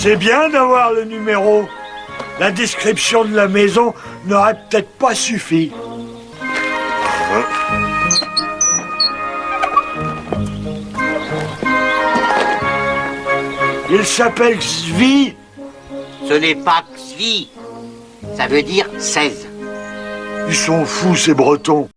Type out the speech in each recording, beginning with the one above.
C'est bien d'avoir le numéro. La description de la maison n'aurait peut-être pas suffi. Il s'appelle Xvi. Ce n'est pas Xvi. Ça veut dire 16. Ils sont fous, ces Bretons.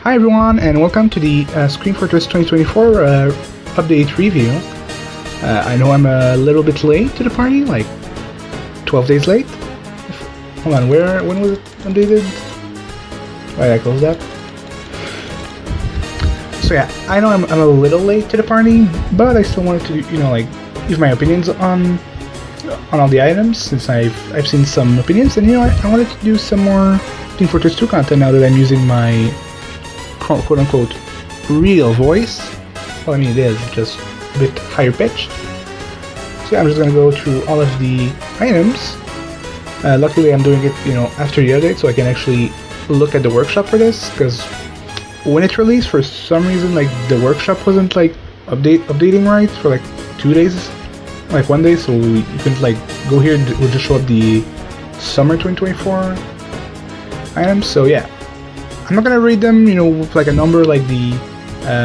Hi everyone, and welcome to the Scream Fortress 2024 update review. I know I'm a little bit late to the party, like 12 days late. Hold on, when was it updated? Why did I close that? So yeah, I know I'm a little late to the party, but I still wanted to, give my opinions on all the items, since I've seen some opinions, and I wanted to do some more Scream Fortress 2 content now that I'm using my quote-unquote real voice. Well, I mean, it is just a bit higher pitched. So yeah, I'm just gonna go through all of the items. Luckily, I'm doing it, after the update, so I can actually look at the workshop for this. Because when it released, for some reason, like the workshop wasn't like updating right for like 2 days, like 1 day. So you couldn't like go here. It would just show up the summer 2024 items. So yeah. I'm not gonna read them, with like a number like the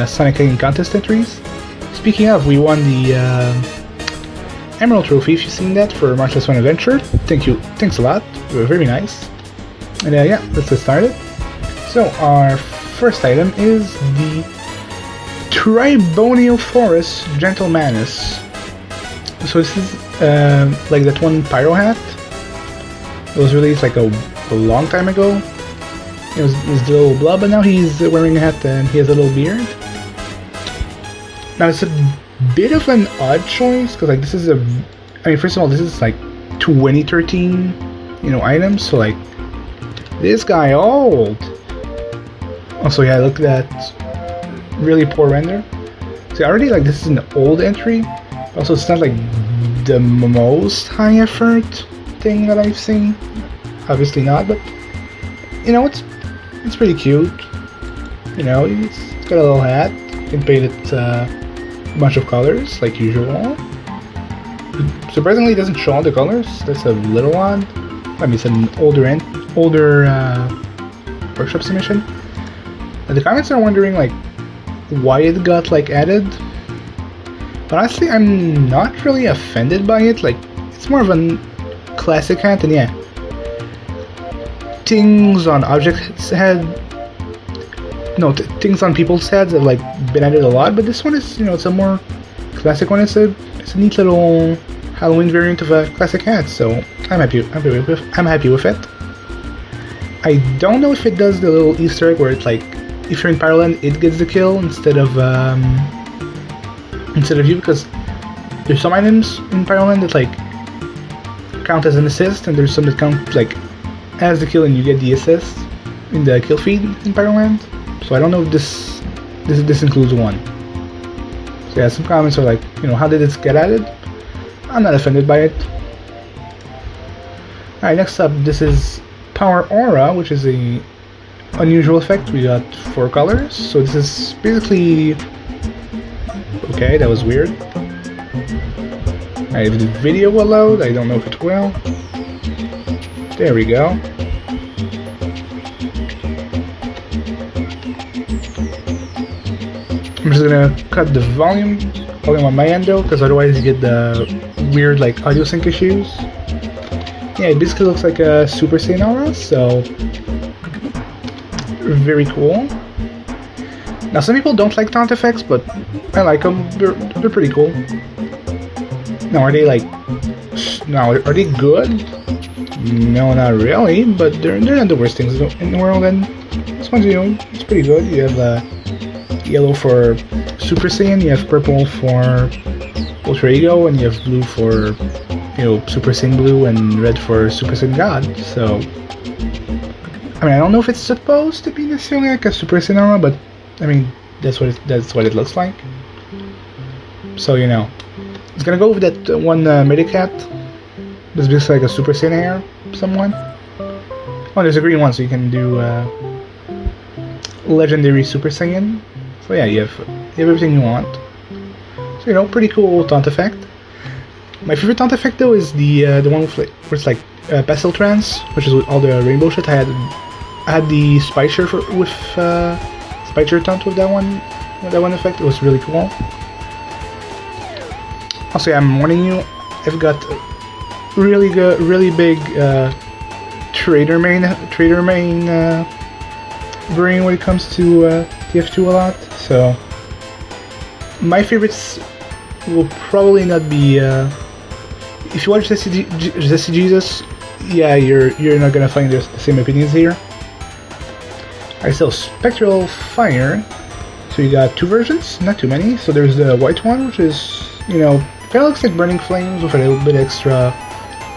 Sonic Hanging Contest entries. Speaking of, we won the Emerald Trophy, if you've seen that, for March Last One Adventure. Thank you, thanks a lot, you were very nice. And yeah, let's get started. So our first item is the Tribonial Forest Gentle Manus. So this is like that one pyro hat. It was released like a long time ago. It was the little blob, but now he's wearing a hat and he has a little beard. Now it's a bit of an odd choice, because like this is first of all, this is like 2013, items, so like this guy old. Also, yeah, look at that really poor render. See, already like this is an old entry. Also, it's not like the most high effort thing that I've seen. Obviously not, but it's pretty cute. It's got a little hat. You can paint it a bunch of colors, like usual. Surprisingly, it doesn't show all the colors. That's a little odd. I mean, it's an older workshop submission. And the comments are wondering, like, why it got, like, added. But honestly, I'm not really offended by it. Like, it's more of a classic hat, and yeah. Things on objects things on people's heads have like been added a lot, but this one is, it's a more classic one. It's a neat little Halloween variant of a classic hat, so I'm happy with it. I don't know if it does the little Easter egg where it's like if you're in Pyroland, it gets the kill instead of you, because there's some items in Pyroland that like count as an assist, and there's some that count like as the kill and you get the assist in the kill feed in Pyroland. So I don't know if this includes one. So yeah, some comments are like, how did this get added? I'm not offended by it. Alright, next up, this is Power Aura, which is a unusual effect. We got 4 colors. So this is basically... Okay, that was weird. Alright, if the video will load, I don't know if it will. There we go. I'm just gonna cut the volume on my end though, because otherwise you get the weird like audio sync issues. Yeah, it basically looks like a Super Saiyan aura, so very cool. Now some people don't like taunt effects, but I like them. They're pretty cool. Now are they good? No, not really, but they're not the worst things in the world, and this one's, it's pretty good. You have yellow for Super Saiyan, you have purple for Ultra Ego, and you have blue for, Super Saiyan Blue, and red for Super Saiyan God. So, I mean, I don't know if it's supposed to be necessarily like a Super Saiyan aura, but I mean, that's what it looks like. So it's gonna go with that one medic hat. It's basically like a Super Saiyan hair, somewhat. Oh, there's a green one, so you can do legendary Super Saiyan. So yeah, you have everything you want. So you know, pretty cool taunt effect. My favorite taunt effect though is the one with where it's like pastel trance, which is with all the rainbow shit. I had the spy shirt with spy shirt taunt with that one effect. It was really cool. Also, yeah, I'm warning you, I've got really big trader main brain when it comes to TF2 a lot. So my favorites will probably not be. If you watch Jesse Jesus, yeah, you're not gonna find the same opinions here. Alright, so Spectral Fire. So you got two versions, not too many. So there's the white one, which is, you know, kind of looks like Burning Flames with a little bit extra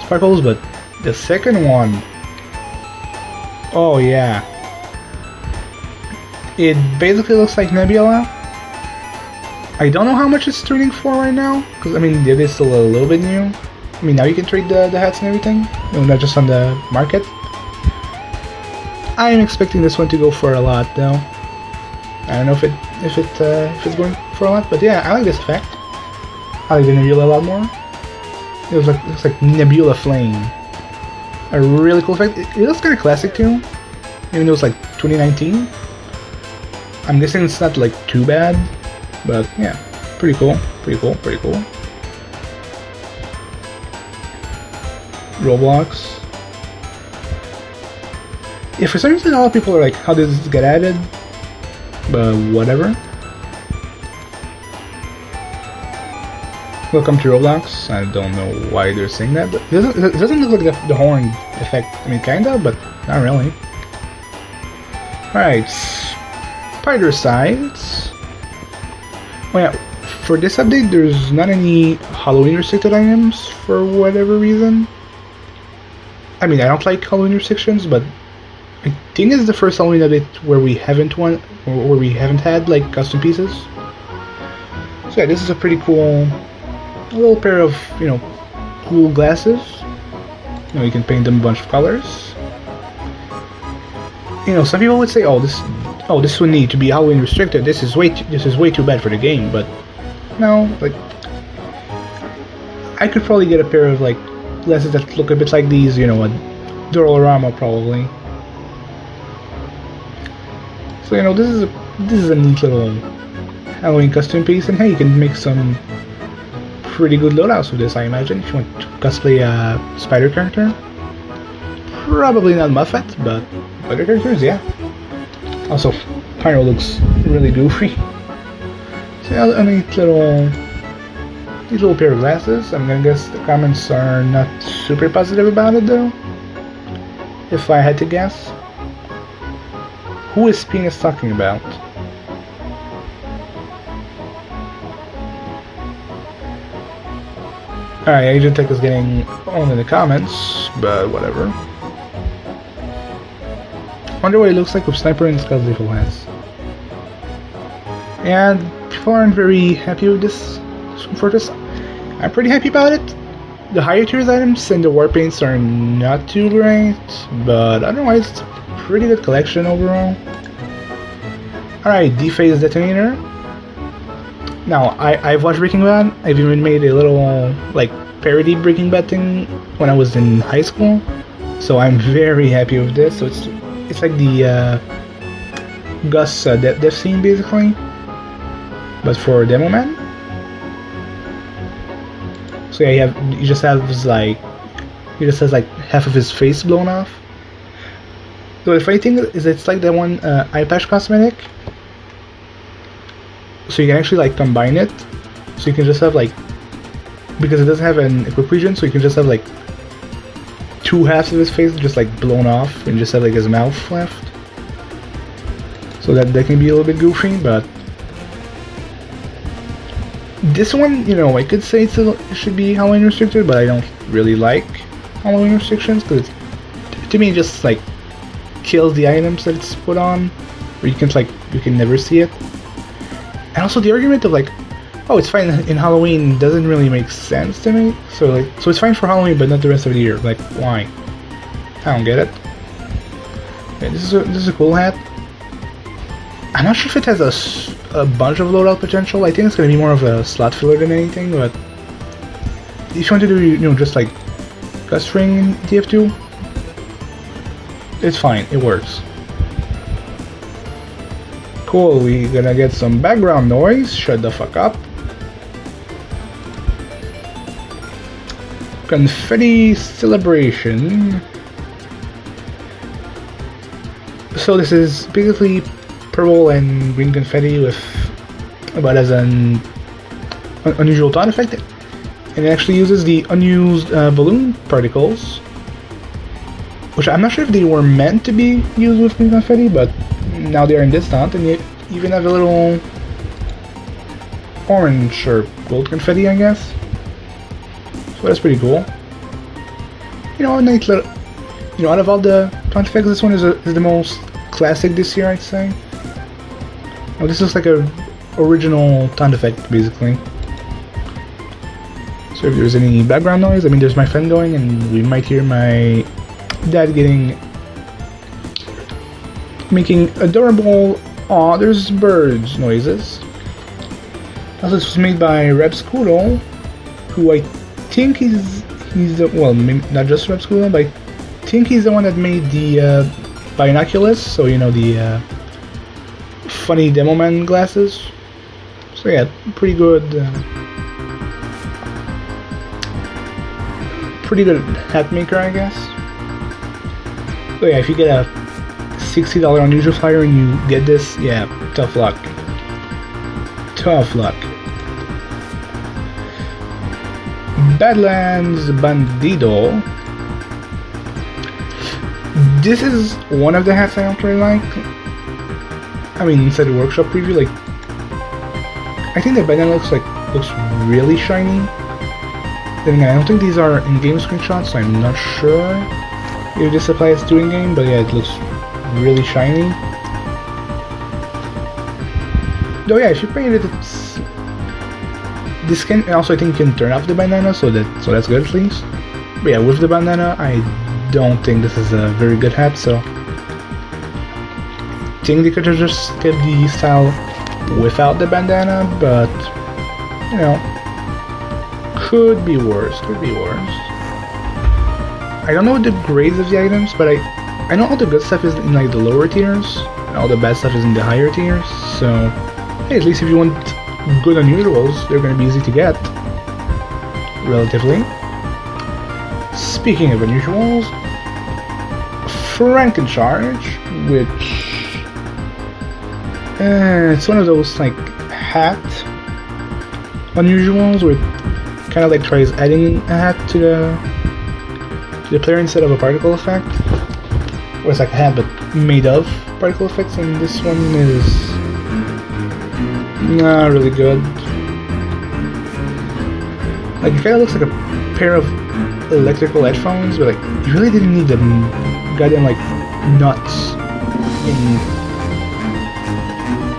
sparkles, but the second one, oh yeah, it basically looks like Nebula. I don't know how much it's trading for right now, because I mean it is still a little bit new. I mean now you can trade the hats and everything, you know, not just on the market. I am expecting this one to go for a lot though. I don't know if it's going for a lot, but yeah, I like this effect. I like the Nebula a lot more. It looks like Nebula Flame. A really cool effect. It looks kind of classic too, even though it's like 2019. I'm guessing it's not like too bad, but yeah, pretty cool. Roblox. Yeah, for some reason a lot of people are like, how did this get added? But whatever. Welcome to Roblox. I don't know why they're saying that, but it doesn't look like the horn effect. I mean, kinda, but not really. Alright, Spider Sides. Oh yeah, for this update, there's not any Halloween restricted items for whatever reason. I mean, I don't like Halloween restrictions, but I think it's the first Halloween update where we haven't had like custom pieces. So yeah, this is a pretty cool little pair of, you know, cool glasses. You know, you can paint them a bunch of colors. You know, some people would say, oh, this would need to be Halloween restricted. This is way too bad for the game. But no, like, I could probably get a pair of like glasses that look a bit like these. You know, a Dororama probably. So you know, this is a neat little Halloween custom piece, and hey, you can make some pretty good loadouts with this, I imagine, if you want to cosplay a spider character. Probably not Muffet, but other characters, yeah. Also, Pyro looks really goofy. So yeah, a neat little pair of glasses. I'm gonna guess the comments are not super positive about it though. If I had to guess. Who is Penis talking about? Alright, Agent Tech is getting on in the comments, but whatever. Wonder what it looks like with Sniper and Skull's Lethal Lance. And people aren't very happy with this Scream Fortress. I'm pretty happy about it. The higher tiers items and the war paints are not too great, but otherwise it's a pretty good collection overall. Alright, D-Phase Detonator. Now, I've watched Breaking Bad. I've even made a little, like, parody Breaking Bad thing when I was in high school. So I'm very happy with this. So it's like the Gus death scene, basically. But for Demo Man. So yeah, he just has like half of his face blown off. So the funny thing is it's like that one eye patch cosmetic. So you can actually like combine it, so you can just have like, because it doesn't have an equip region, so you can just have like two halves of his face just like blown off and just have like his mouth left. So that can be a little bit goofy, but this one, you know, I could say it should be Halloween restricted, but I don't really like Halloween restrictions because to me it just like kills the items that it's put on, or you can never see it. And also the argument of like, oh, it's fine in Halloween doesn't really make sense to me. So it's fine for Halloween, but not the rest of the year. Like, why? I don't get it. Yeah, this is a cool hat. I'm not sure if it has a bunch of loadout potential. I think it's gonna be more of a slot filler than anything. But if you want to do just like gust ring in TF2, it's fine. It works. Cool. We gonna get some background noise. Shut the fuck up. Confetti celebration. So this is basically purple and green confetti with about as an unusual thought effect, and it actually uses the unused balloon particles, which I'm not sure if they were meant to be used with green confetti, but now they are in this taunt, and you even have a little orange or gold confetti, I guess. So that's pretty cool. A nice little. Out of all the taunt effects, this one is the most classic this year, I'd say. Oh, this looks like a original taunt effect, basically. So if there's any background noise, I mean, there's my fan going, and we might hear my dad making adorable, aw, there's birds noises. Also, this was made by Repskudo, who I think he's the, well, maybe not just Repskudo, but I think he's the one that made the binoculars, so the funny demo man glasses. So yeah, pretty good hat maker, I guess. So yeah, if you get a $60 unusual flyer and you get this, yeah, tough luck. Tough luck. Badlands Bandido. This is one of the hats I don't really like. I mean, inside the workshop preview, like, I think the bandana looks really shiny. Then again, I don't think these are in-game screenshots, so I'm not sure if this applies to in-game, but yeah, it looks really shiny. Though yeah, if you paint it, this can also, I think, you can turn off the bandana, so that's good at least. But yeah, with the bandana, I don't think this is a very good hat, so I think they could have just kept the style without the bandana, but could be worse. I don't know the grades of the items, but I know all the good stuff is in like the lower tiers, and all the bad stuff is in the higher tiers. So hey, at least if you want good unusuals, they're gonna be easy to get, relatively. Speaking of unusuals, Frankencharge, which it's one of those like hat unusuals where it kind of like tries adding a hat to the player instead of a particle effect. Or it's like a hat but made of particle effects, and this one is not really good. Like, it kind of looks like a pair of electrical headphones, but like you really didn't need them goddamn like nuts in.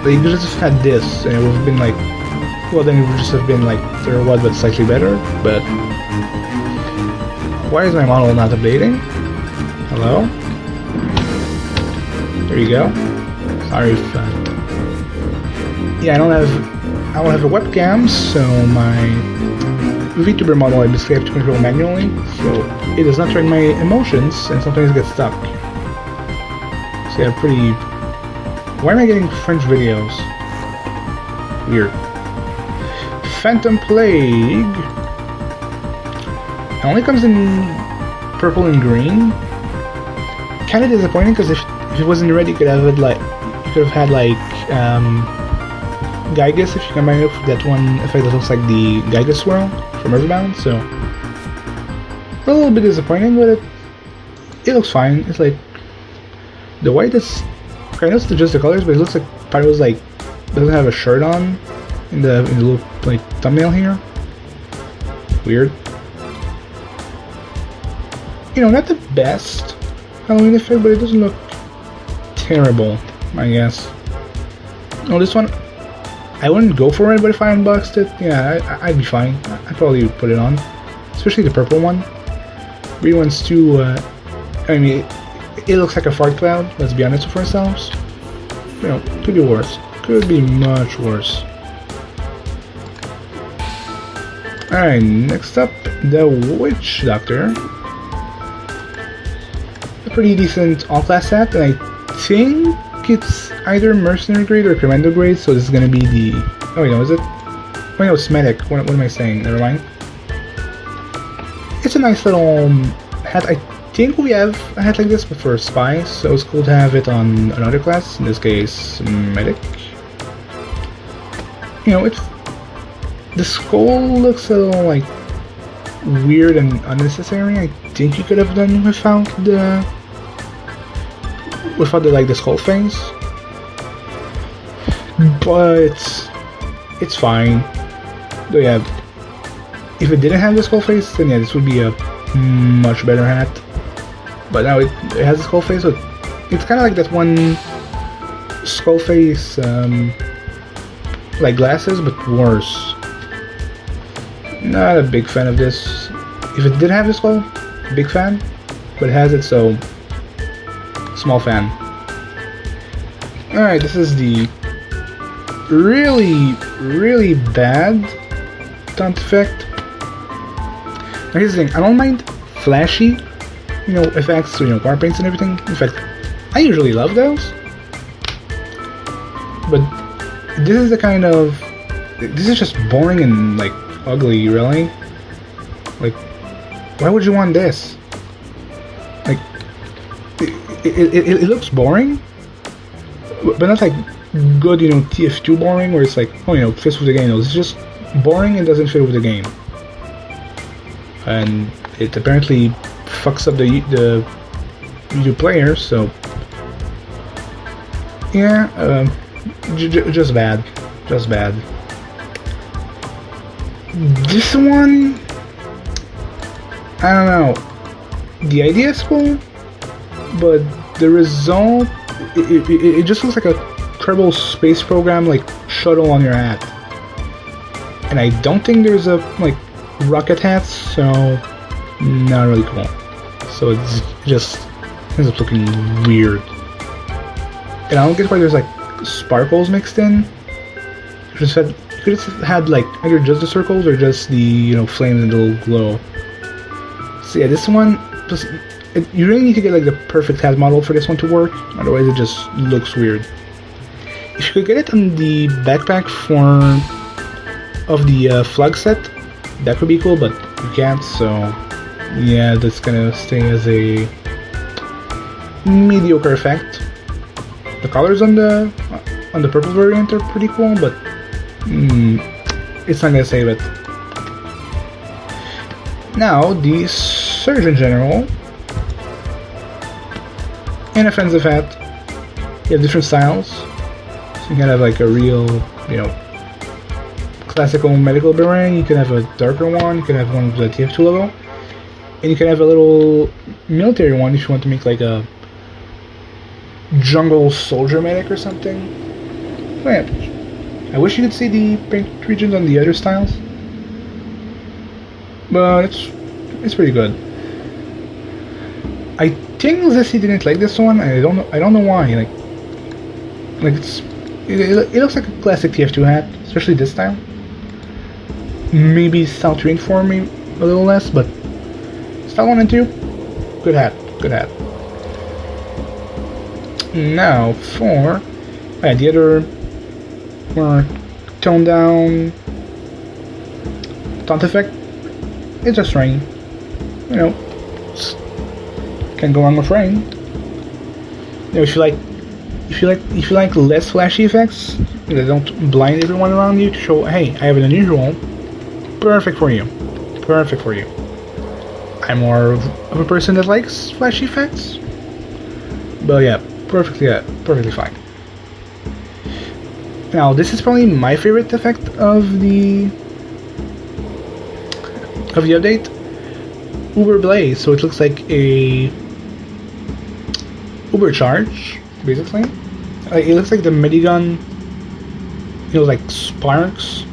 Like, you could just have had this and it would have been like, well, then it would just have been like there was, but slightly better. But why is my model not updating? Hello? There you go. Sorry if yeah, I don't have a webcam, so my VTuber model I basically have to control manually, so it does not track my emotions and sometimes it gets stuck. So yeah, pretty. Why am I getting French videos? Weird. Phantom Plague. It only comes in purple and green. Kind of disappointing because if it wasn't red, you could have had like Gygus if you combine it with that one effect that looks like the Gygus swirl from Earthbound. So a little bit disappointing, but it looks fine. It's like the white is. I know it's just the colors, but it looks like Pyro's like doesn't have a shirt on in the little like thumbnail here. Weird. Not the best Halloween effect, but it doesn't look terrible, I guess. Oh, this one I wouldn't go for it, but if I unboxed it, yeah, I'd be fine. I'd probably put it on, especially the purple one. Green one's too. I mean, it looks like a fart cloud. Let's be honest with ourselves. You know, could be worse. Could be much worse. Alright, next up, the Witch Doctor. A pretty decent all-class set, and I think it's either Mercenary grade or Commando grade, so this is gonna be the... Oh wait, no, is it? Oh no, it's Medic. What am I saying? Never mind. It's a nice little hat. I think we have a hat like this, but for Spies, so it's cool to have it on another class, in this case, Medic. You know, it's... The skull looks a little, like, weird and unnecessary. I think you could have done without the... like, the skull face. But... it's fine. Though, yeah, if it didn't have the skull face, then yeah, this would be a much better hat. But now it has a skull face, so it's kind of like that one skull face, like glasses, but worse. Not a big fan of this. If it did have the skull, big fan, but it has it, so small fan. Alright, this is the really bad taunt effect. Now here's the thing, I don't mind flashy, you know, effects, you know, war paints and everything. In fact, I usually love those. But this is the kind of... this is just boring and, like, ugly, really. Like, why would you want this? Like, it looks boring, but not like good, you know, TF2 boring, where it's like, oh, you know, fits with the game. No, it's just boring and doesn't fit with the game. And it apparently fucks up the video player, so yeah, just bad. Just bad. This one, I don't know. The idea is cool, but the result, it just looks like a Kerbal Space Program, like, shuttle on your hat. And I don't think there's a, like, rocket hats, so not really cool. So it just ends up looking weird. And I don't get why there's, like, sparkles mixed in. You could have had, like, either just the circles or just the, you know, flames and the little glow. So yeah, this one, you really need to get, like, the perfect hat model for this one to work, otherwise it just looks weird. If you could get it on the backpack of the flag set, that could be cool, but you can't, so yeah, that's gonna stay as a mediocre effect. The colors on the purple variant are pretty cool, but it's not gonna save it. Now, the Surgeon General, an offensive hat. You have different styles. So you can have like a real, you know, classical medical beret. You can have a darker one. You can have one with the TF2 logo, and you can have a little military one if you want to make like a jungle soldier medic or something. So yeah, I wish you could see the paint regions on the other styles, but it's pretty good. I think Zessie didn't like this one. I don't know why. Like it looks like a classic TF2 hat, especially this style. Maybe style 3 and 4 maybe a little less, but style 1 and 2, good hat, good hat. Now for the other more toned down taunt effect. It's just rain, you know. Can't go wrong with rain. You know, if you like less flashy effects that don't blind everyone around you to show, hey, I have an unusual. Perfect for you. Perfect for you. I'm more of a person that likes flashy effects, but yeah, perfectly fine. Now, this is probably my favorite effect of the update. Uber Blaze, so it looks like a Uber charge, basically. It looks like the minigun, you know, like sparks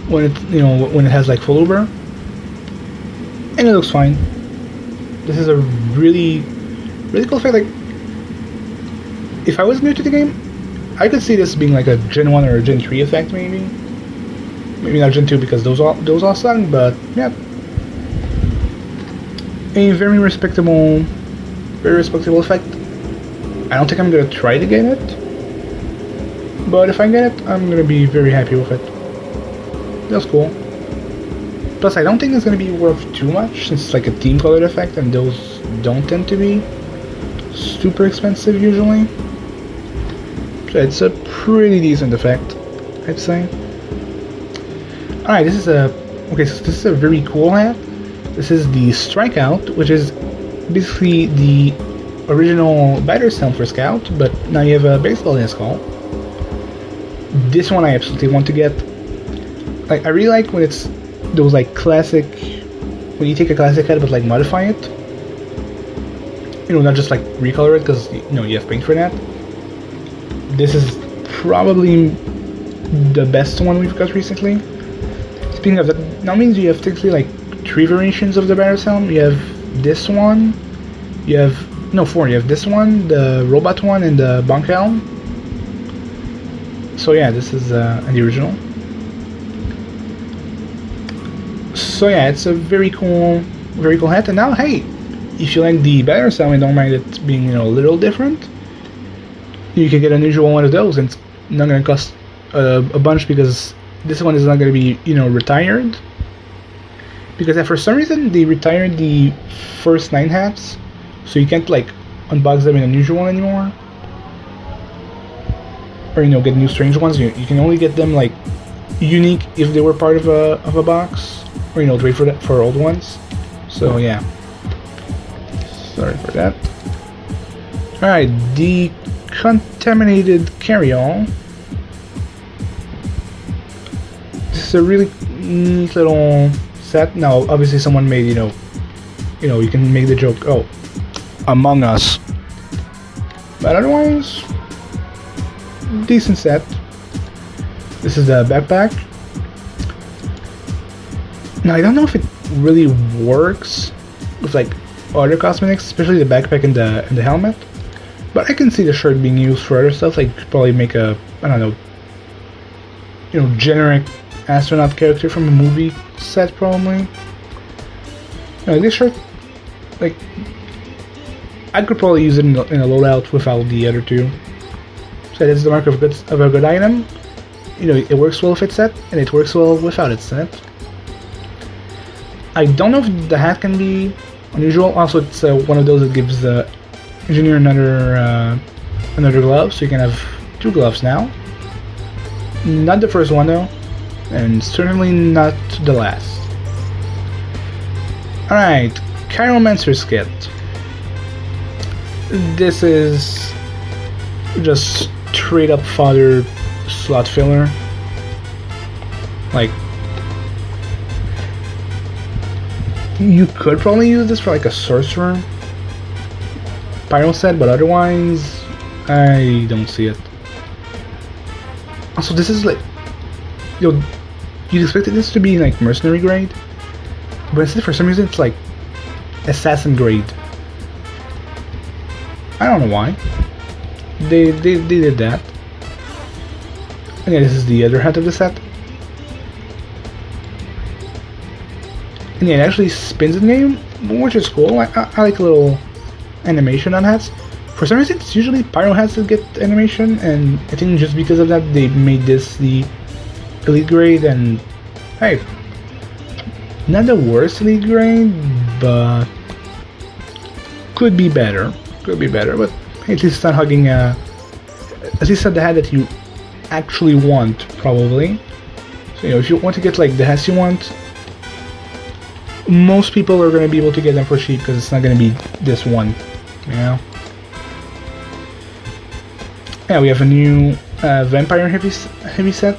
when it has like full Uber, and it looks fine. This is a really really cool fact. Like, if I was new to the game, I could see this being like a Gen 1 or a Gen 3 effect, maybe. Maybe not Gen 2 because those all suck, but yeah. A very respectable effect. I don't think I'm gonna try to get it, but if I get it, I'm gonna be very happy with it. That's cool. Plus, I don't think it's gonna be worth too much since it's like a team colored effect, and those don't tend to be super expensive usually. So it's a pretty decent effect, I'd say. Alright, this is a very cool hat. This is the Strikeout, which is basically the original batter sound for Scout, but now you have a baseball in its call. This one I absolutely want to get. Like, I really like when it's those like classic, when you take a classic hat but like modify it. You know, not just like recolor it because you have paint for that. This is probably the best one we've got recently. Speaking of that, now means you have technically like 3 variations of the Barris helm. You have this one, you have 4. You have this one, the robot one, and the bunk helm. So yeah, this is the original. So yeah, it's a very cool hat. And now, hey, if you like the Barris helm and don't mind it being a little different, you can get an unusual one of those, and it's not going to cost a bunch because this one is not going to be retired. Because for some reason they retired the first 9 hats, so you can't like unbox them in unusual anymore, or get new strange ones. You can only get them like unique if they were part of a box, or wait for old ones. So yeah, sorry for that. All right, the Contaminated Carryall. This is a really neat little set. Now, obviously, someone made you can make the joke, oh, Among Us, but otherwise, decent set. This is the backpack. Now, I don't know if it really works with like other cosmetics, especially the backpack and the helmet. But I can see the shirt being used for other stuff. Like, you could probably make a, I don't know, generic astronaut character from a movie set, probably. This shirt, like, I could probably use it in a loadout without the other 2. So that's the mark of a good item. It works well with its set, and it works well without its set. I don't know if the hat can be unusual. Also, it's one of those that gives the engineer another glove, so you can have 2 gloves now. Not the first one though, and certainly not the last. Alright, Chiromancer's Kit. This is just straight up fodder slot filler. Like, you could probably use this for like a sorcerer pyro set, but otherwise I don't see it. Also, this is like, you'd expected this to be like mercenary grade, but instead for some reason it's like assassin grade. I don't know why they did that. And yeah, this is the other hat of the set. And yeah, it actually spins in game, which is cool. I like a little animation on hats. For some reason, it's usually pyro hats that get animation, and I think just because of that, they made this the elite grade. And hey, not the worst elite grade, but could be better. But hey, at least it's not hugging. At least not the hat that you actually want, probably. So if you want to get like the hats you want, most people are going to be able to get them for cheap because it's not going to be this one, Yeah, we have a new vampire heavy set.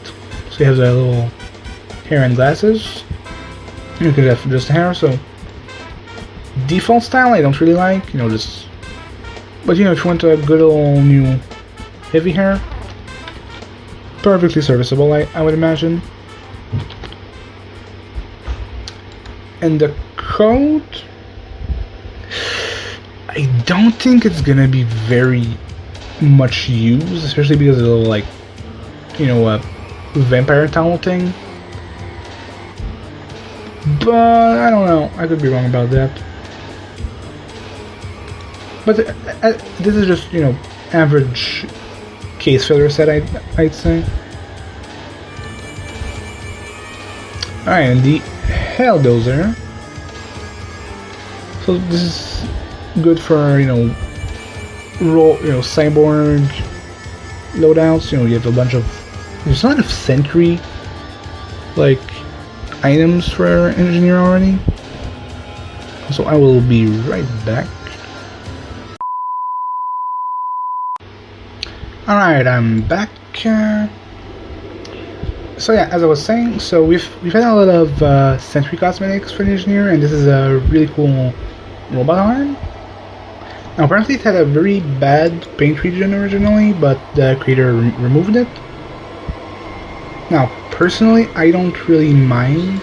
So you have the little hair and glasses. You could have just hair. So default style I don't really like, just. But if you want a good old new heavy hair, perfectly serviceable, I would imagine. And the coat, I don't think it's gonna be very much used, especially because of the like, you know, vampire tunnel thing. But I don't know. I could be wrong about that. But this is just, you know, average case filler set, I'd say. Alright, and the Helldozer. So this is good for, you know, cyborg loadouts. You know, you have a bunch of, there's a lot of sentry like items for engineer already. So I will be right back. Alright, I'm back. So yeah, as I was saying, so we've had a lot of sentry cosmetics for the engineer, and this is a really cool robot arm. Now apparently it had a very bad paint region originally, but the creator removed it. Now personally, I don't really mind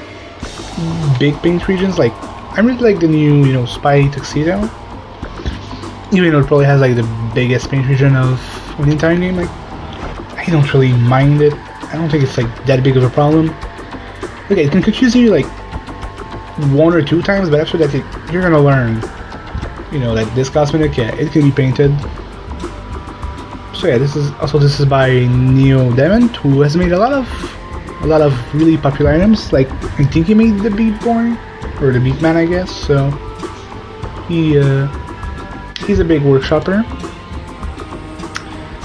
big paint regions. Like, I really like the new, you know, Spy Tuxedo, even though it probably has like the biggest paint region of the entire game. Like, I don't really mind it. I don't think it's like that big of a problem. Okay, it can confuse you like 1 or 2 times, but after that you're gonna learn, you know, that this cosmetic, yeah, it can be painted. So yeah, this is by Neo Demon, who has made a lot of really popular items. Like, I think he made the Beat Boy, or the Beat Man, I guess. So he's a big workshopper.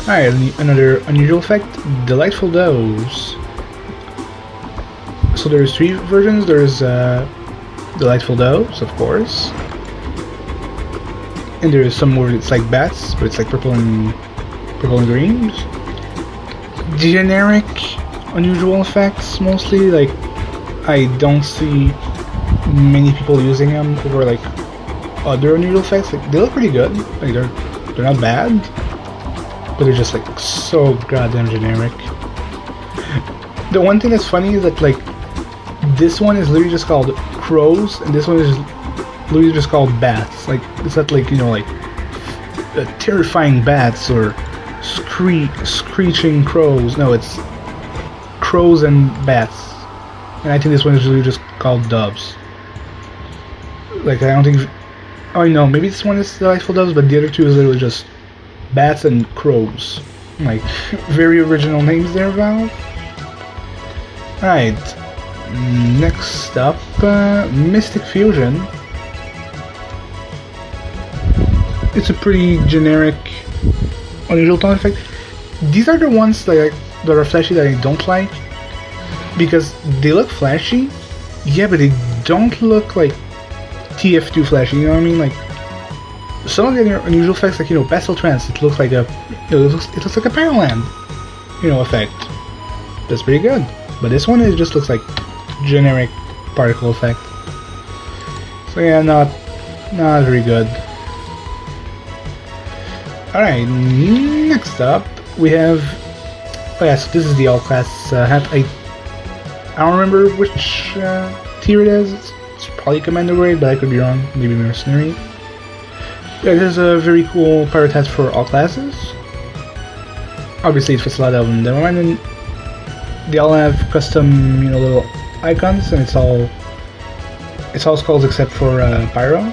Alright, another unusual effect, Delightful Doze. So there's 3 versions. There's Delightful Doze, of course. And there's some where it's like bats, but it's like purple and green. Generic unusual effects, mostly. Like, I don't see many people using them over like other unusual effects. Like, they look pretty good. Like, they're not bad, but they're just like so goddamn generic. The one thing that's funny is that like this one is literally just called crows, and this one is literally just called bats. Like, it's not like, you know, like terrifying bats or screeching crows. No, it's crows and bats. And I think this one is literally just called doves. Like, I don't think. Oh, I know, maybe this one is Delightful Doves, but the other 2 is literally just bats and crows. Like, very original names there, Valve. Alright, next up, Mystic Fusion. It's a pretty generic, unusual tone effect. These are the ones that are flashy that I don't like, because they look flashy, yeah, but they don't look like TF2 flashy, you know what I mean? Like, some of the unusual effects, like, you know, Pastel Trance, it looks like a, it looks like a Pyroland, you know, effect. That's pretty good. But this one, it just looks like generic particle effect. So yeah, not very good. Alright, next up we have, oh yes, this is the all class hat. I don't remember which tier it is. It's probably Commander grade, but I could be wrong. Maybe Mercenary. Yeah, this is a very cool pirate hat for all classes. Obviously it fits a lot of them, and they all have custom, you know, little icons, and it's all skulls except for Pyro.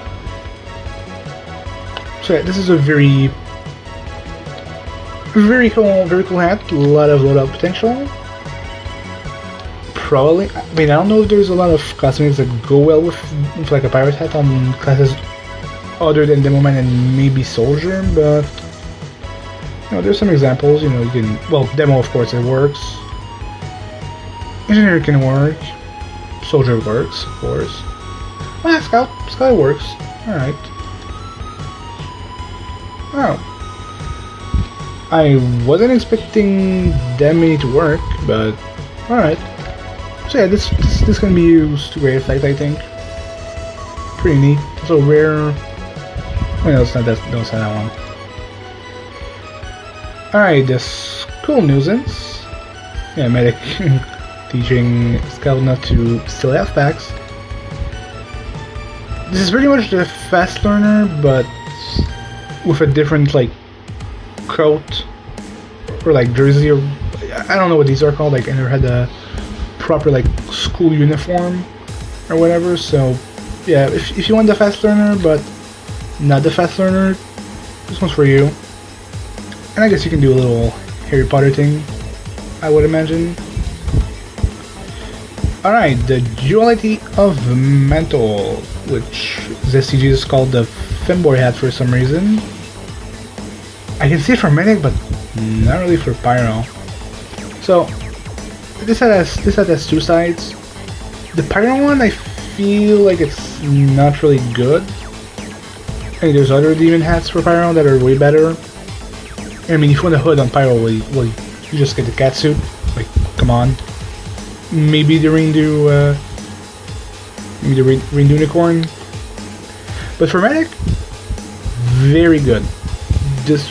So yeah, this is a very cool hat. A lot of loadout potential. Probably, I mean, I don't know if there's a lot of cosmetics that go well with like a pirate hat on classes other than Demoman and maybe Soldier, but you know, there's some examples. You know, you can, well, Demo, of course, it works. Engineer can work. Soldier works, of course. Ah, Scout works. Alright. Oh. I wasn't expecting that many to work, but alright. So yeah, this can be used to great effect, I think. Pretty neat. It's a rare. Oh no, it's not that. No, it's not that one. Alright, this cool nuisance. Yeah, medic teaching Scout not to steal halfbacks. This is pretty much the fast learner, but with a different like coat or like jersey, or I don't know what these are called. Like, I never had a proper like school uniform or whatever. So yeah, if you want the fast learner but not the fast learner, this one's for you. And I guess you can do a little Harry Potter thing, I would imagine. Alright, the Duality of Mental, which the SCG is called the Femboy hat for some reason. I can see it for Medic, but not really for Pyro. So, this hat has two sides. The Pyro one, I feel like it's not really good. I mean, there's other demon hats for Pyro that are way better. I mean, if you want a hood on Pyro, well, you just get the cat suit. Like, come on. Maybe the Rindu, Rindu Unicorn. But for Medic, very good. This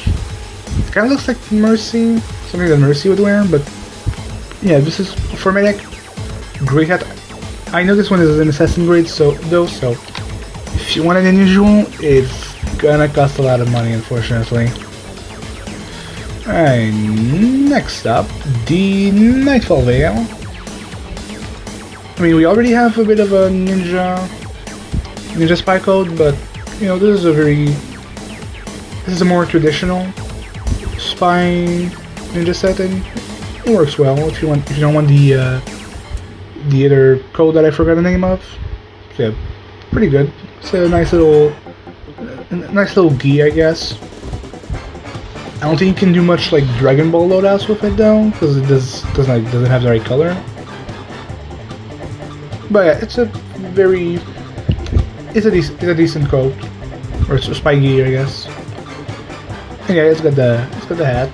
kind of looks like Mercy, something that Mercy would wear, but yeah, this is for Medic. Great hat. I know this one is an assassin grade, so if you want an unusual, it's gonna cost a lot of money, unfortunately. Alright, next up, the Nightfall Veil. I mean, we already have a bit of a ninja spy code, but you know, this is a more traditional spy ninja setting. It works well if you don't want the other code that I forgot the name of. So yeah, pretty good. It's a nice little gi, I guess. I don't think you can do much like Dragon Ball loadouts with it though, because it doesn't have the right color. But yeah, it's a decent coat, or it's a spy gear, I guess. And yeah, it's got the hat.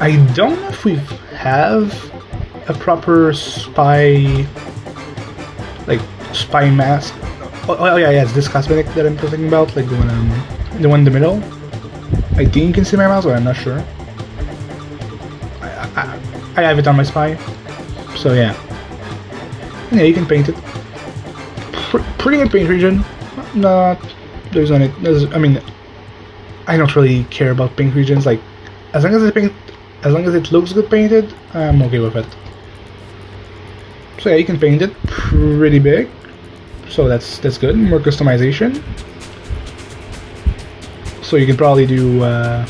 I don't know if we have a proper spy mask. Oh yeah, it's this cosmetic that I'm talking about, like the one in the middle. I think you can see my mouse, but I'm not sure. I have it on my spy, so yeah. Yeah, you can paint it. Pretty good paint region. I mean, I don't really care about paint regions. Like, as long as it looks good painted, I'm okay with it. So yeah, you can paint it pretty big. So that's good. More customization. So you can probably do. Oh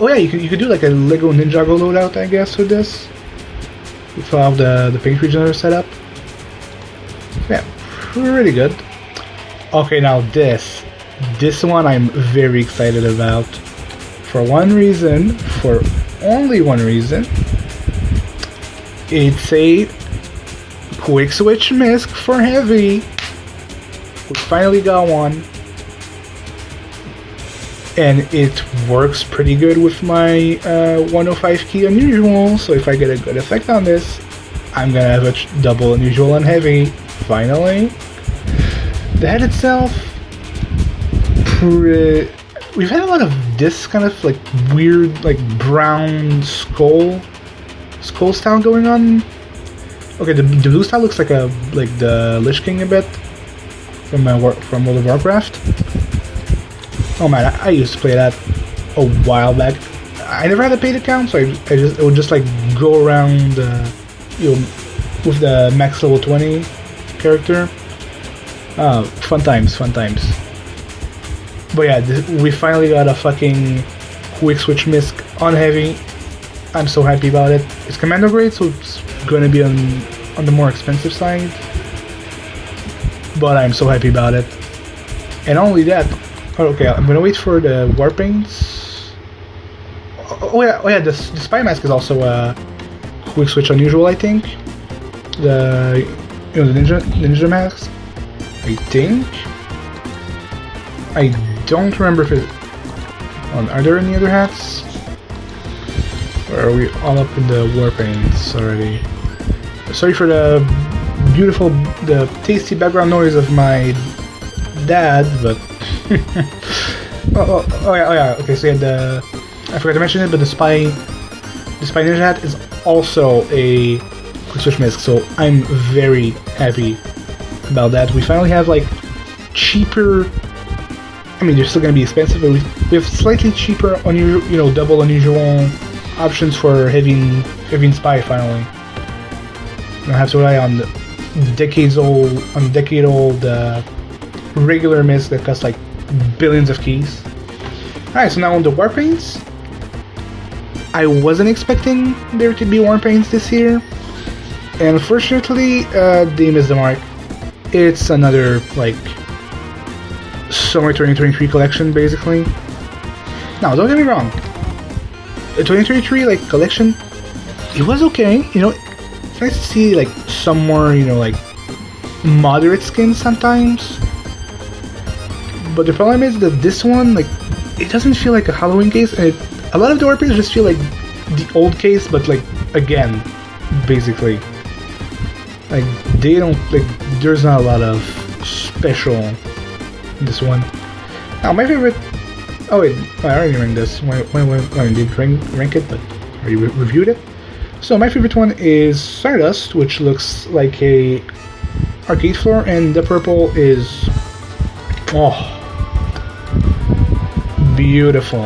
yeah, you could do like a Lego Ninjago loadout, I guess, with this. With how the paint regions are set up. Yeah, pretty good. Okay, now this one I'm very excited about. For only one reason. It's a quick switch misc for heavy. We finally got one. And it works pretty good with my 105 key unusual, so if I get a good effect on this, I'm gonna have a double unusual on heavy, finally. The head itself, we've had a lot of this kind of like weird like brown skull style going on. Okay, the blue style looks like the Lich King a bit from World of Warcraft. Oh man, I used to play that a while back. I never had a paid account, so it would just like go around, with the max level 20 character. Fun times. But yeah, we finally got a fucking quick switch misc on heavy. I'm so happy about it. It's commando grade, so it's gonna be on the more expensive side. But I'm so happy about it. And not only that. Okay, I'm gonna wait for the war paints. Oh yeah, the spy mask is also a quick switch unusual, I think. The ninja mask, I think. I don't remember if it. Are there any other hats? Or are we all up in the war paints already? Sorry for the tasty background noise of my dad, but. oh yeah. Okay, so yeah, I forgot to mention it, but the spy ninja hat is also a quick switch misc, so I'm very happy about that. We finally have like cheaper I mean, they're still going to be expensive, but we have slightly cheaper, double unusual options for heavy spy finally. You don't have to rely on decade-old regular misc that costs like billions of keys. Alright, so now on the warpaints. I wasn't expecting there to be warpaints this year. And unfortunately, they missed the mark. It's another, like, Summer 2023 collection, basically. Now, don't get me wrong. The 2023, like, collection, it was okay. You know, it's nice to see, like, some more, like, moderate skins sometimes. But the problem is that this one, like, it doesn't feel like a Halloween case, and a lot of the warpaints just feel like the old case, but, like, again, basically. Like, they don't, like, there's not a lot of special in this one. Now, my favorite, oh wait, I already ranked this, I didn't rank it, but I already reviewed it. So, my favorite one is Stardust, which looks like a arcade floor, and the purple is, oh, beautiful.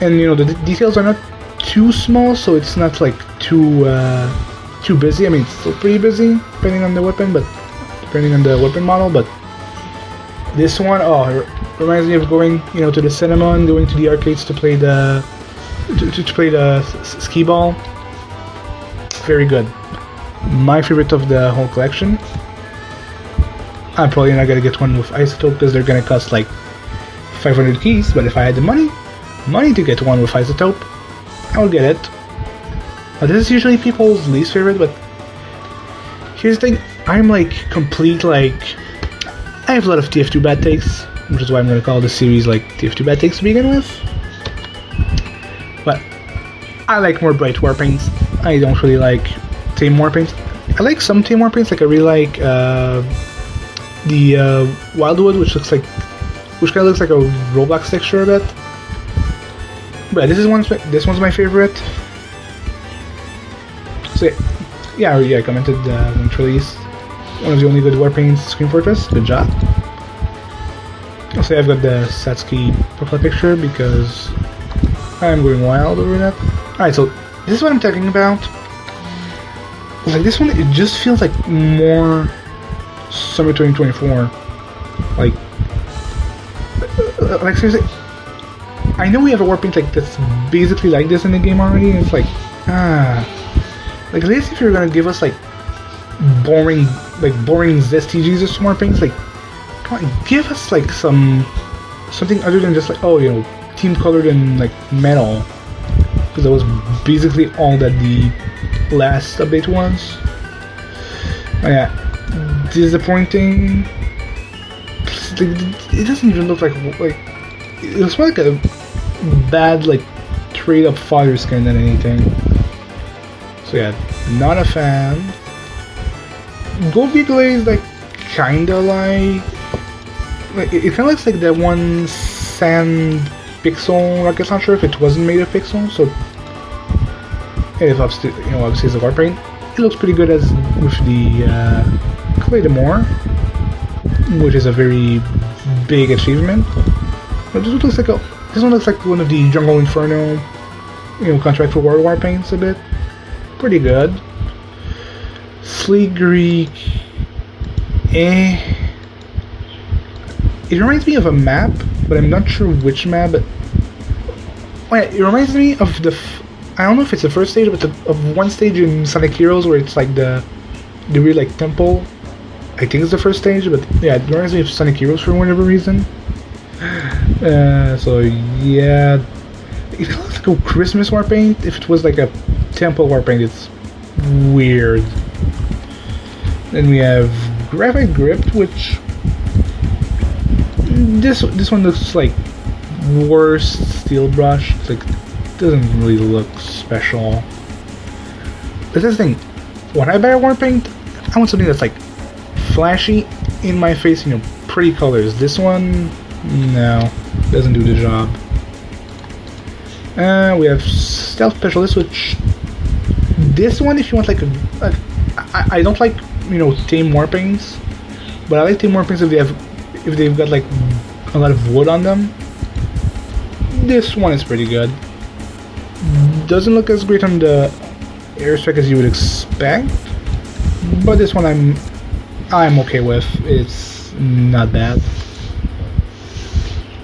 And, the details are not too small, so it's not, like, too busy. I mean, it's still pretty busy, depending on the weapon model, but this one, it reminds me of going, to the cinema and going to the arcades to play the skee ball. Very good. My favorite of the whole collection. I'm probably not gonna get one with Isotope because they're gonna cost like 500 keys, but if I had the money to get one with Isotope, I would get it. This is usually people's least favorite, but here's the thing, I'm like complete, like, I have a lot of TF2 bad takes, which is why I'm going to call this series like TF2 bad takes to begin with. But I like more bright warpaints. I don't really like tame warpaints. I like some tame warpaints, like I really like the Wildwood, which kind of looks like a Roblox texture a bit. But this one's my favorite. So yeah, I commented when it released. One of the only good warpaints, Scream Fortress. Good job. So I've got the Satsuki profile picture because I'm going wild over that. Alright, so this is what I'm talking about. Like this one, it just feels like more Summer 2024. Like seriously, I know we have a warpaint like that's basically like this in the game already, and it's like, like at least if you're gonna give us like boring zesty Jesus warpaints, like come on, give us like something other than just like, team colored and like metal, because that was basically all that the last update was. Oh, yeah, disappointing. It doesn't even look like it looks more like a bad like trade up fodder skin than anything. So yeah, not a fan. Gold Beagle is like kinda like it kinda looks like that one sand pixel rocket launcher if it wasn't made of pixel. So if obviously it's a warpaint, it looks pretty good as with the Claydamore, which is a very big achievement. But this one looks like one of the Jungle Inferno, Contract for War warpaints a bit. Pretty good. Sleek Greek. It reminds me of a map, but I'm not sure which map. It reminds me of I don't know if it's the first stage, but of one stage in Sonic Heroes where it's like the weird like temple. I think it's the first stage, but yeah, it reminds me of Sonic Heroes for whatever reason. So yeah, it kind of looks like a Christmas warpaint. If it was like a temple warpaint, it's weird. Then we have Graphite Gripped, which this one looks like worse steel brush. It's like doesn't really look special. But this thing, when I buy a warpaint, I want something that's like flashy, in my face, pretty colors. This one, no, doesn't do the job. We have Stealth Specialist, which this one, if you want like I don't like tame warpaints, but I like tame warpaints if if they've got like a lot of wood on them. This one is pretty good. Doesn't look as great on the airspec as you would expect, but this one I'm okay with. It's not bad.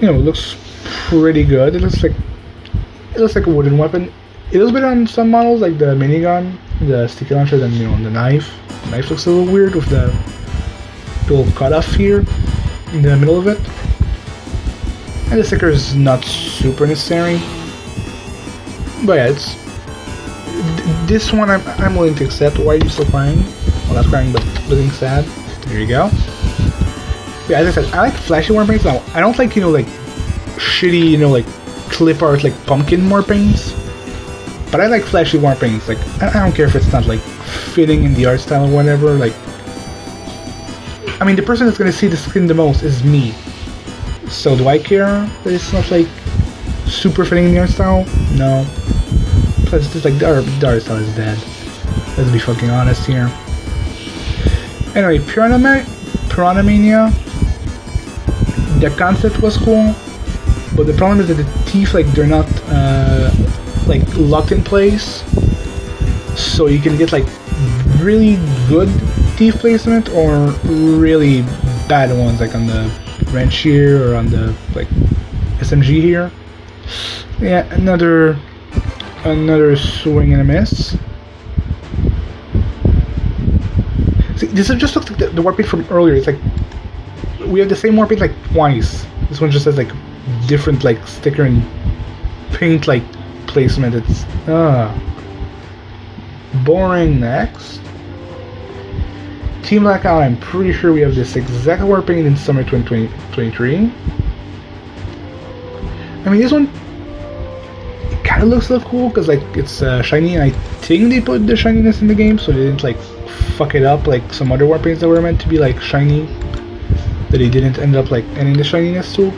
You know, it looks pretty good. It looks like a wooden weapon. It looks better on some models, like the minigun, the sticky launcher, than the knife. The knife looks a little weird with the little cutoff here in the middle of it. And the sticker is not super necessary. But yeah, it's this one I'm willing to accept. Why are you still crying? Well, not crying, but looking sad. There you go. Yeah, as I said, I like flashy war paints. Now, I don't like like shitty like clip art like pumpkin war paints. But I like flashy war paints. Like I don't care if it's not like fitting in the art style or whatever. Like, I mean, the person that's gonna see the skin the most is me. So do I care that it's not like super fitting in the art style? No. Plus, it's just like the art style is dead. Let's be fucking honest here. Anyway, Piranha Mania. The concept was cool, but the problem is that the teeth, like, they're not like locked in place. So you can get like really good teeth placement or really bad ones, like on the wrench here or on the like SMG here. Yeah, another swing and a miss. See, this just looks like the warpaint from earlier. It's like we have the same warpaint like twice. This one just has like different like sticker and paint like placement. It's boring. Next, Team Blackout. I'm pretty sure we have this exact warpaint in summer 2023. I mean, this one, it kind of looks so cool because like it's shiny, and I think they put the shininess in the game so they didn't like fuck it up like some other warpaints that were meant to be like shiny, that they didn't end up like adding the shininess to.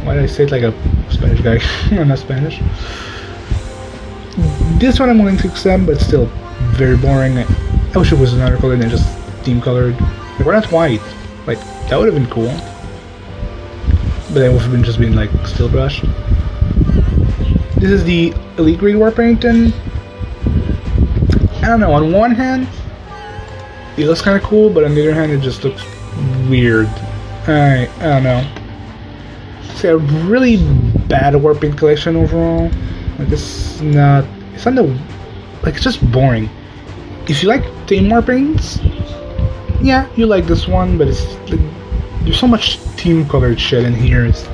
Why did I say it like a Spanish guy? I'm not Spanish. This one I'm willing to accept, but still very boring. I wish it was another color than just team colored. Like, why not white? Like, that would have been cool. But then it would have been just been like steel brush. This is the Elite Grade Warpaint, and I don't know, on one hand it looks kinda cool, but on the other hand it just looks weird. I don't know. It's a really bad warpaint collection overall. Like it's not the, like, it's just boring. If you like team warpaints, yeah, you like this one, but it's like, there's so much team colored shit in here. It's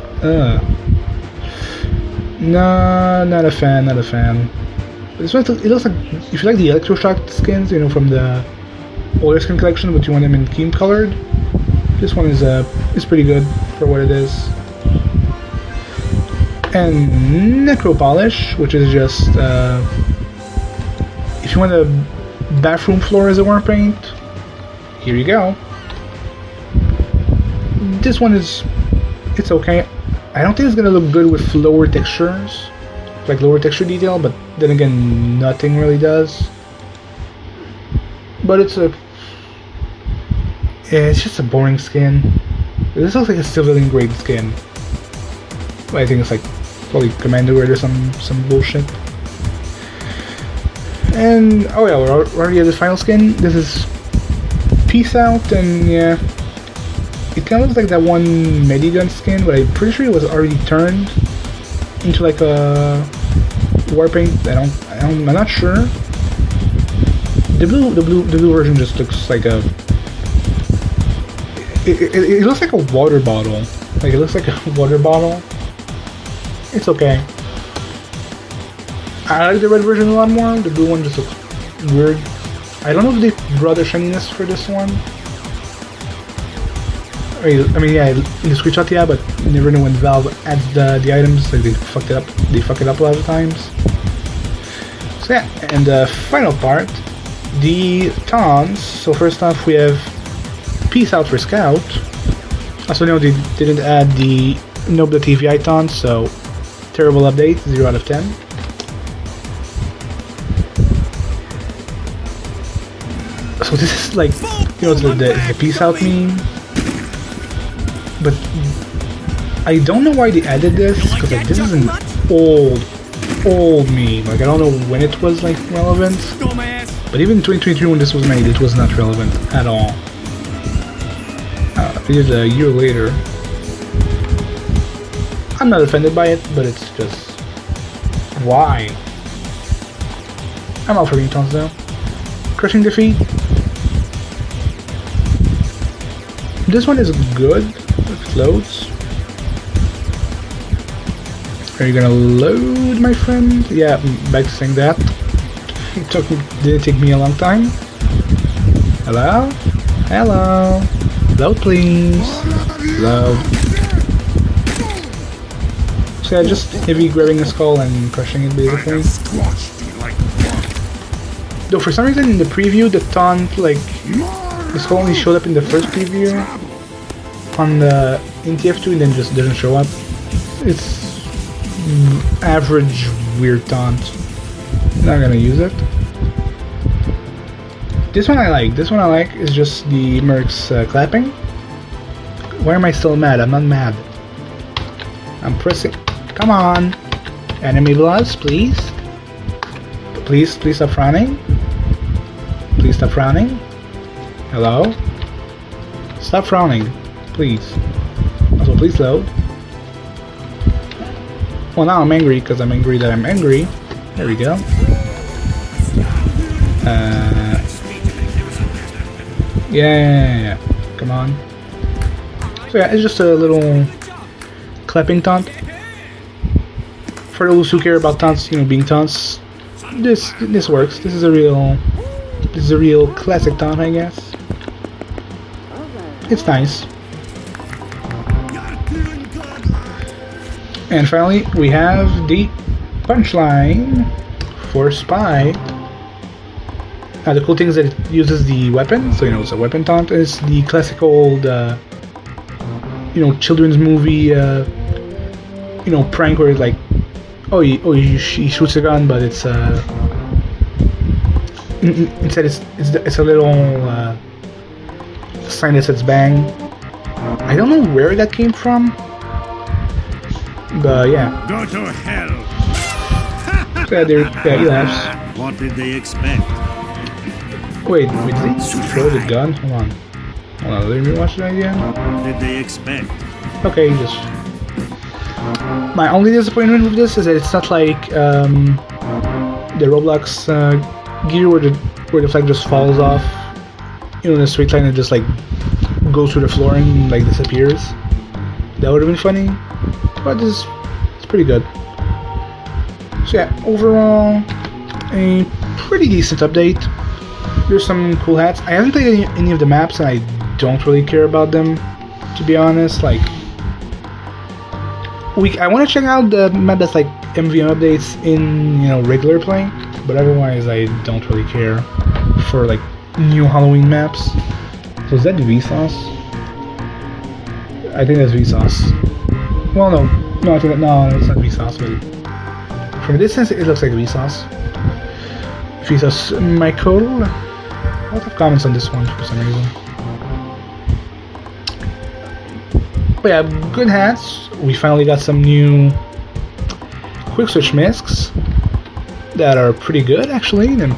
no, not a fan. This one, it looks like, if you like the electroshock skins, from the older skin collection, but you want them in team colored, this one is pretty good for what it is. And Necro Polish, which is just if you want a bathroom floor as a war paint, here you go. This one it's okay. I don't think it's gonna look good with lower textures, like lower texture detail, but then again, nothing really does. But it's just a boring skin. This looks like a civilian grade skin. I think it's like probably Commander Grade or some bullshit. And oh yeah, we're already at the final skin. This is Peace Out, and yeah, it kind of looks like that one Medigun skin, but I'm pretty sure it was already turned into like a warpaint. I'm not sure. The blue version just looks like a. It looks like a water bottle. Like, it looks like a water bottle. It's okay. I like the red version a lot more. The blue one just looks weird. I don't know if they brought the shininess for this one. I mean, yeah, in the screenshot, yeah, but you never know when Valve adds the items. Like, they fuck it up a lot of times. So yeah, and the final part, the taunts. So first off, we have Peace Out for Scout. Also, no, they didn't add the Noble TVI taunt, so terrible update, 0 out of 10. So this is like, the Peace Out meme. but I don't know why they added this, because like, this is an old meme. Like I don't know when it was like relevant, but even in 2023 when this was made, it was not relevant at all. It is a year later. I'm not offended by it, but it's just why. I'm all for taunts though. Crushing defeat. This one is good. It loads. Are you gonna load, my friend? Yeah, back to saying that. It didn't take me a long time. Hello? Hello? Load, please. Load. So yeah, just heavy grabbing the skull and crushing it basically. Though for some reason in the preview, the taunt, like, the skull only showed up in the first preview on the in TF2 and then just doesn't show up. It's average weird taunt. Not gonna use it. This one I like. This one I like is just the Mercs clapping. Why am I still mad? I'm not mad. I'm pressing. Come on. Enemy bloods, please. Please stop frowning. Please stop frowning. Hello? Stop frowning, please. Also, please load. Well, now I'm angry because I'm angry that I'm angry. There we go. Yeah. Come on. So yeah, it's just a little clapping taunt. For those who care about taunts, being taunts, this works. This is a real classic taunt, I guess. It's nice. And finally, we have the punchline for Spy. Now, the cool thing is that it uses the weapon, so it's a weapon taunt. It's the classic old, children's movie, prank where it's like, he shoots a gun, but it's instead it's a little sign that says bang. I don't know where that came from, but yeah. Go to hell. So yeah, he laughs. What did they expect? Wait, did he throw the gun? Hold on, let me watch that again. What did they expect? Okay, just. My only disappointment with this is that it's not like the Roblox gear where the flag just falls off, in a straight line and just like goes through the floor and like disappears. That would have been funny, but it's pretty good. So yeah, overall, a pretty decent update. There's some cool hats. I haven't played any of the maps and I don't really care about them, to be honest. Like, I want to check out the map that's like MVM updates in regular play, but otherwise I don't really care for like new Halloween maps. So is that Vsauce? I think that's Vsauce. Well, no, I think no, it's not Vsauce. But from a distance, it looks like Vsauce. Vsauce Michael. A lot of comments on this one for some reason. But yeah, good hats. We finally got some new quick switch masks that are pretty good actually, and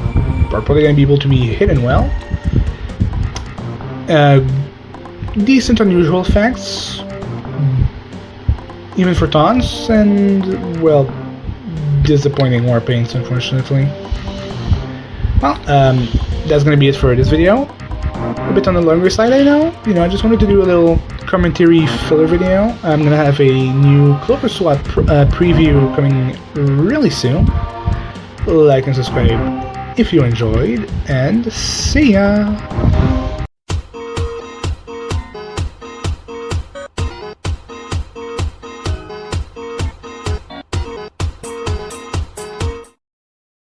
are probably going to be able to be hidden well. Decent unusual effects, even for taunts, and well, disappointing war paints unfortunately. Well, that's going to be it for this video. A bit on the longer side, I know. I just wanted to do a little commentary filler video. I'm gonna have a new Clover Swap preview coming really soon. Like and subscribe if you enjoyed, and see ya!